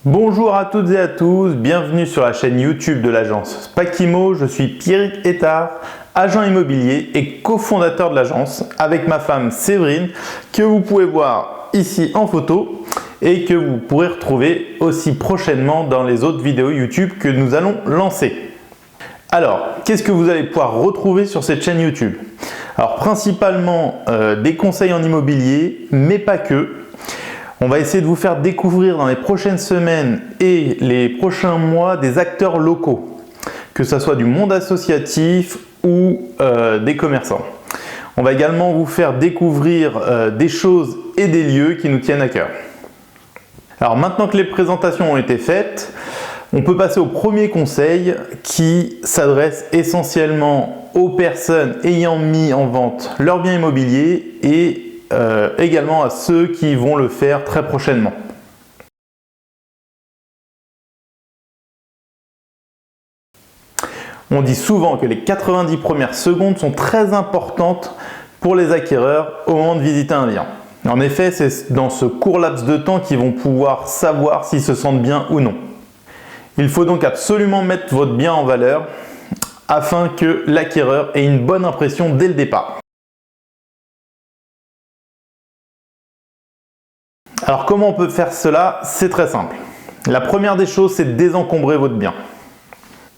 Bonjour à toutes et à tous, bienvenue sur la chaîne YouTube de l'agence Spakimo. Je suis Pierrick Ettard, agent immobilier et cofondateur de l'agence avec ma femme Séverine que vous pouvez voir ici en photo et que vous pourrez retrouver aussi prochainement dans les autres vidéos YouTube que nous allons lancer. Alors, qu'est-ce que vous allez pouvoir retrouver sur cette chaîne YouTube? Alors, principalement des conseils en immobilier, mais pas que. On va essayer de vous faire découvrir dans les prochaines semaines et les prochains mois des acteurs locaux, que ce soit du monde associatif ou des commerçants. On va également vous faire découvrir des choses et des lieux qui nous tiennent à cœur. Alors maintenant que les présentations ont été faites, on peut passer au premier conseil qui s'adresse essentiellement aux personnes ayant mis en vente leur bien immobilier et également à ceux qui vont le faire très prochainement. On dit souvent que les 90 premières secondes sont très importantes pour les acquéreurs au moment de visiter un bien. En effet, c'est dans ce court laps de temps qu'ils vont pouvoir savoir s'ils se sentent bien ou non. Il faut donc absolument mettre votre bien en valeur afin que l'acquéreur ait une bonne impression dès le départ. Alors comment on peut faire cela? C'est très simple. La première des choses, c'est de désencombrer votre bien.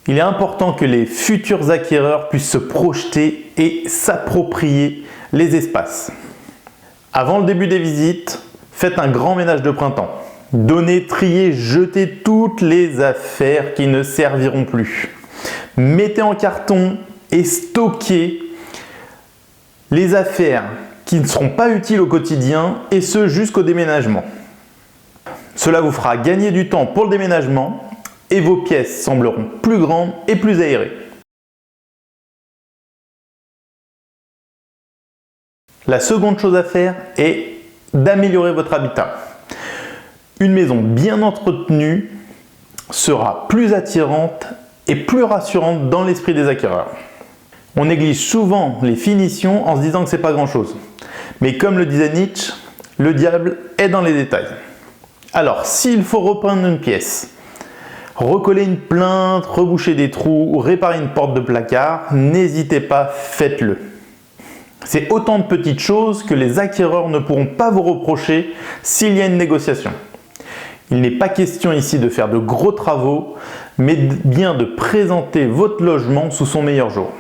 Il est important que les futurs acquéreurs puissent se projeter et s'approprier les espaces. Avant le début des visites, faites un grand ménage de printemps. Donnez, triez, jetez toutes les affaires qui ne serviront plus. Mettez en carton et stockez les affaires qui ne seront pas utiles au quotidien et ce jusqu'au déménagement. Cela vous fera gagner du temps pour le déménagement et vos pièces sembleront plus grandes et plus aérées. La seconde chose à faire est d'améliorer votre habitat. Une maison bien entretenue sera plus attirante et plus rassurante dans l'esprit des acquéreurs. On néglige souvent les finitions en se disant que c'est pas grand chose. Mais comme le disait Nietzsche, le diable est dans les détails. Alors, s'il faut repeindre une pièce, recoller une plainte, reboucher des trous ou réparer une porte de placard, n'hésitez pas, faites-le. C'est autant de petites choses que les acquéreurs ne pourront pas vous reprocher s'il y a une négociation. Il n'est pas question ici de faire de gros travaux, mais bien de présenter votre logement sous son meilleur jour.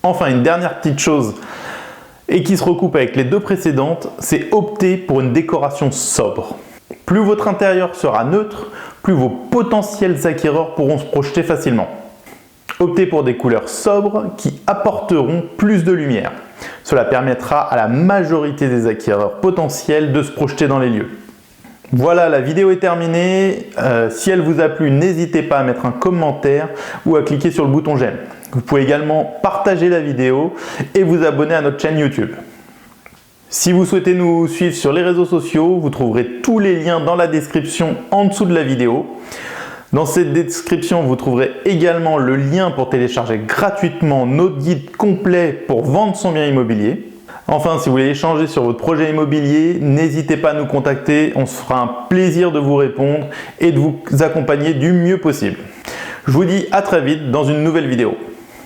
Enfin, une dernière petite chose et qui se recoupe avec les deux précédentes, c'est opter pour une décoration sobre. Plus votre intérieur sera neutre, plus vos potentiels acquéreurs pourront se projeter facilement. Optez pour des couleurs sobres qui apporteront plus de lumière. Cela permettra à la majorité des acquéreurs potentiels de se projeter dans les lieux. Voilà, la vidéo est terminée. Si elle vous a plu, n'hésitez pas à mettre un commentaire ou à cliquer sur le bouton j'aime. Vous pouvez également partager la vidéo et vous abonner à notre chaîne YouTube. Si vous souhaitez nous suivre sur les réseaux sociaux, vous trouverez tous les liens dans la description en dessous de la vidéo. Dans cette description, vous trouverez également le lien pour télécharger gratuitement notre guide complet pour vendre son bien immobilier. Enfin, si vous voulez échanger sur votre projet immobilier, n'hésitez pas à nous contacter. On se fera un plaisir de vous répondre et de vous accompagner du mieux possible. Je vous dis à très vite dans une nouvelle vidéo.